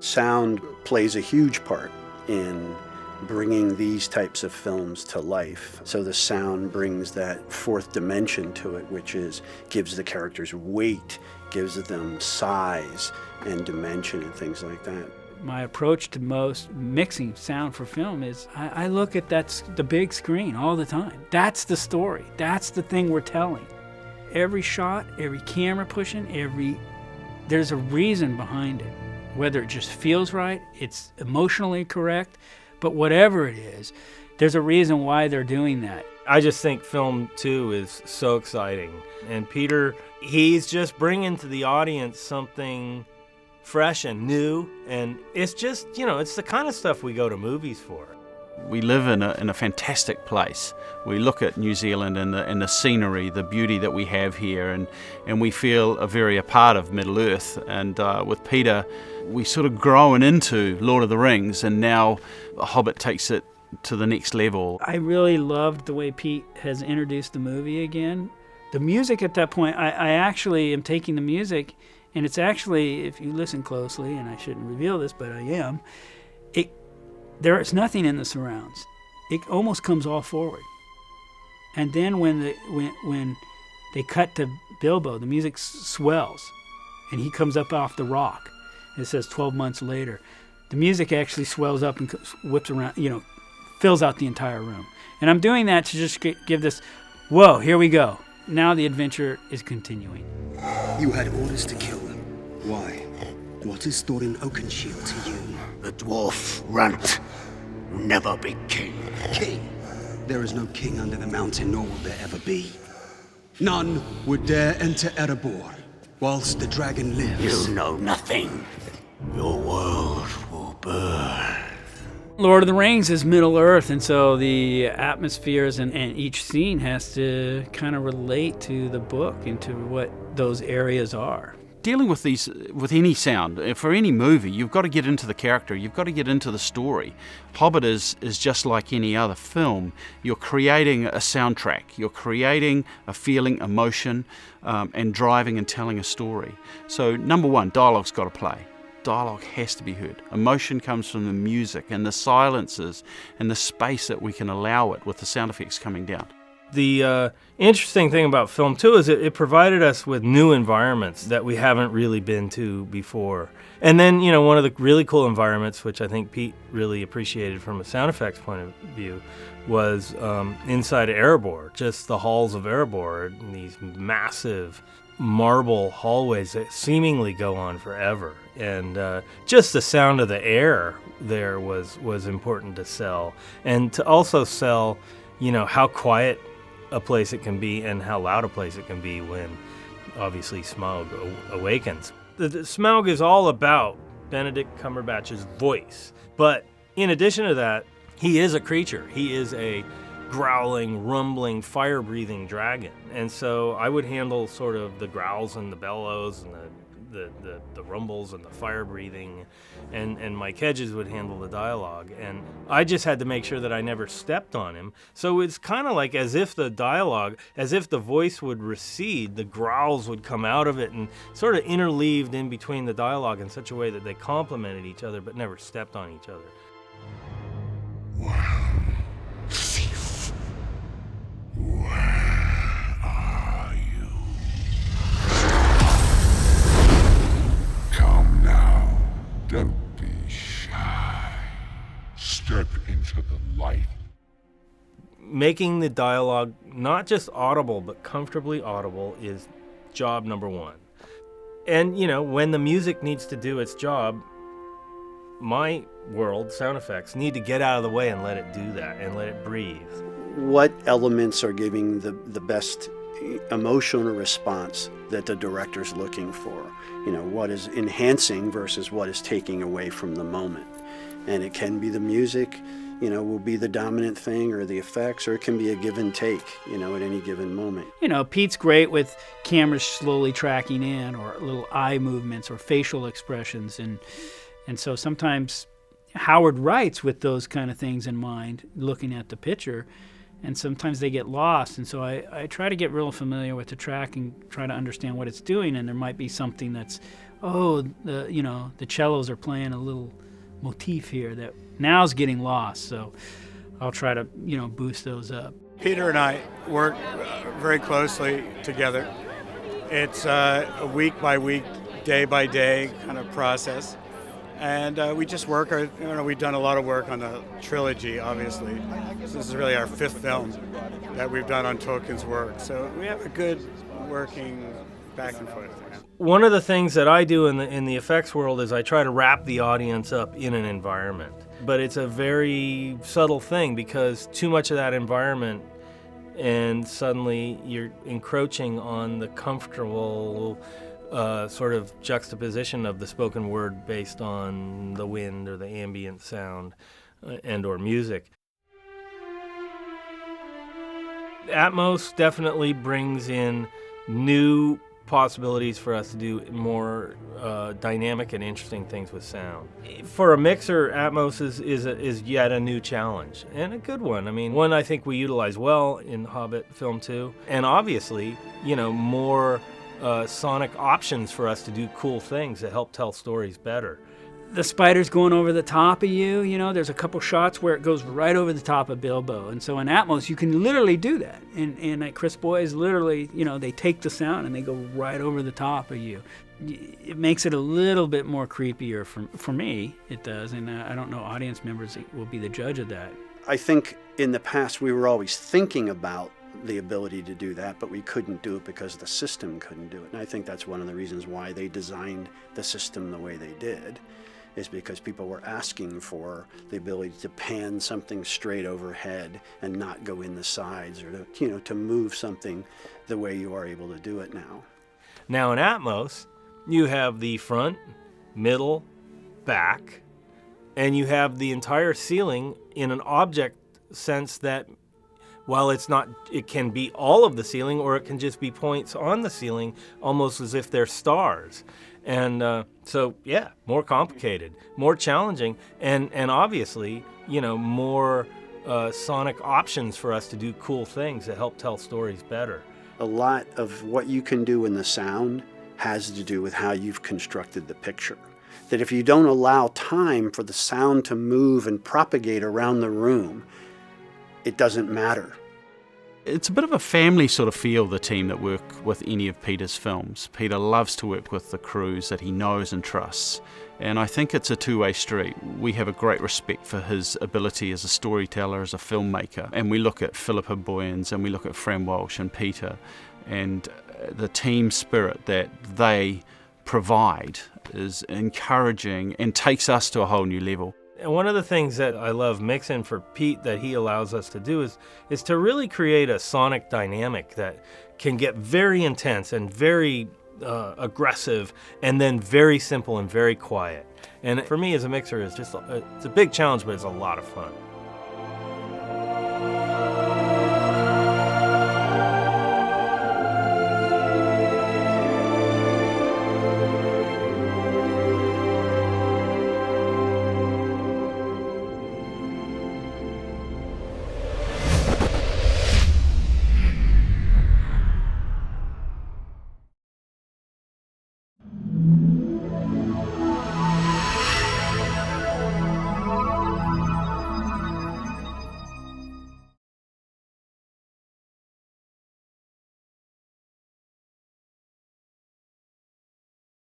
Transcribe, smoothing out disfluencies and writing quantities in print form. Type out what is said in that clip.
Sound plays a huge part in bringing these types of films to life. So the sound brings that fourth dimension to it, which gives the characters weight, gives them size and dimension and things like that. My approach to most mixing sound for film is I look at the big screen all the time. That's the story. That's the thing we're telling. Every shot, every camera pushing, there's a reason behind it. Whether it just feels right, it's emotionally correct, but whatever it is, there's a reason why they're doing that. I just think film, too, is so exciting. And Peter, he's just bringing to the audience something fresh and new. And it's just, it's the kind of stuff we go to movies for. We live in a fantastic place. We look at New Zealand and the scenery, the beauty that we have here, and we feel a part of Middle Earth. And with Peter, we sort of growing into Lord of the Rings, and now Hobbit takes it to the next level. I really loved the way Pete has introduced the movie again. The music at that point, I actually am taking the music, and it's actually, if you listen closely, and I shouldn't reveal this, but I am, there is nothing in the surrounds. It almost comes all forward. And then when they cut to Bilbo, the music swells, and he comes up off the rock. It says 12 months later. The music actually swells up and whips around, fills out the entire room. And I'm doing that to just give this, whoa, here we go. Now the adventure is continuing. You had orders to kill them. Why? What is Thorin Oakenshield to you? The dwarf runt will never be king. King? There is no king under the mountain, nor will there ever be. None would dare enter Erebor whilst the dragon lives. You know nothing. Your world will burn. Lord of the Rings is Middle Earth, and so the atmospheres and each scene has to kind of relate to the book and to what those areas are. Dealing with any sound, for any movie, you've got to get into the character, you've got to get into the story. Hobbit is just like any other film. You're creating a soundtrack, you're creating a feeling, emotion, and driving and telling a story. So number one, dialogue's got to play. Dialogue has to be heard. Emotion comes from the music and the silences and the space that we can allow it with the sound effects coming down. The interesting thing about film, too, is it provided us with new environments that we haven't really been to before. And then, one of the really cool environments, which I think Pete really appreciated from a sound effects point of view, was inside Erebor, just the halls of Erebor, and these massive marble hallways that seemingly go on forever. And just the sound of the air there was important to sell. And to also sell, how quiet a place it can be and how loud a place it can be when, obviously, Smaug awakens. The Smaug is all about Benedict Cumberbatch's voice. But in addition to that, he is a creature. He is a growling, rumbling, fire-breathing dragon. And so I would handle sort of the growls and the bellows and the rumbles and the fire-breathing, and Mike Hedges would handle the dialogue. And I just had to make sure that I never stepped on him. So it's kind of like as if the dialogue, as if the voice would recede, the growls would come out of it and sort of interleaved in between the dialogue in such a way that they complemented each other but never stepped on each other. Thief, where are you? Come now, don't be shy. Step into the light. Making the dialogue not just audible but comfortably audible is job number one. And, when the music needs to do its job, my world, sound effects, need to get out of the way and let it do that and let it breathe. What elements are giving the best emotional response that the director's looking for? What is enhancing versus what is taking away from the moment? And it can be the music, will be the dominant thing, or the effects, or it can be a give and take, at any given moment. Pete's great with cameras slowly tracking in, or little eye movements, or facial expressions, and so sometimes Howard writes with those kind of things in mind, looking at the picture, and sometimes they get lost. And so I try to get real familiar with the track and try to understand what it's doing, and there might be something that's oh, the cellos are playing a little motif here that now's getting lost. So I'll try to, boost those up. Peter and I work very closely together. It's a week by week, day by day kind of process. And we just work, we've done a lot of work on the trilogy, obviously. This is really our 5th film that we've done on Tolkien's work. So we have a good working back and forth. One of the things that I do in the effects world is I try to wrap the audience up in an environment. But it's a very subtle thing because too much of that environment and suddenly you're encroaching on the comfortable sort of juxtaposition of the spoken word based on the wind or the ambient sound and or music. Atmos definitely brings in new possibilities for us to do more dynamic and interesting things with sound. For a mixer, Atmos is yet a new challenge, and a good one. I mean, one I think we utilize well in Hobbit Film 2, and obviously, more sonic options for us to do cool things that help tell stories better. The spider's going over the top of you, there's a couple shots where it goes right over the top of Bilbo. And so in Atmos, you can literally do that. And Chris Boy's literally, they take the sound and they go right over the top of you. It makes it a little bit more creepier for me, it does. And I don't know, audience members will be the judge of that. I think in the past we were always thinking about the ability to do that, but we couldn't do it because the system couldn't do it. And I think that's one of the reasons why they designed the system the way they did, is because people were asking for the ability to pan something straight overhead and not go in the sides, or to move something the way you are able to do it now. Now in Atmos, you have the front, middle, back, and you have the entire ceiling in an object sense that while it can be all of the ceiling, or it can just be points on the ceiling, almost as if they're stars. And so, more complicated, more challenging, and obviously, more sonic options for us to do cool things that help tell stories better. A lot of what you can do in the sound has to do with how you've constructed the picture. That if you don't allow time for the sound to move and propagate around the room, it doesn't matter. It's a bit of a family sort of feel, the team that work with any of Peter's films. Peter loves to work with the crews that he knows and trusts, and I think it's a two-way street. We have a great respect for his ability as a storyteller, as a filmmaker, and we look at Philippa Boyens and we look at Fran Walsh and Peter, and the team spirit that they provide is encouraging and takes us to a whole new level. And one of the things that I love mixing for Pete that he allows us to do is to really create a sonic dynamic that can get very intense and very aggressive, and then very simple and very quiet. And for me as a mixer, it's a big challenge, but it's a lot of fun.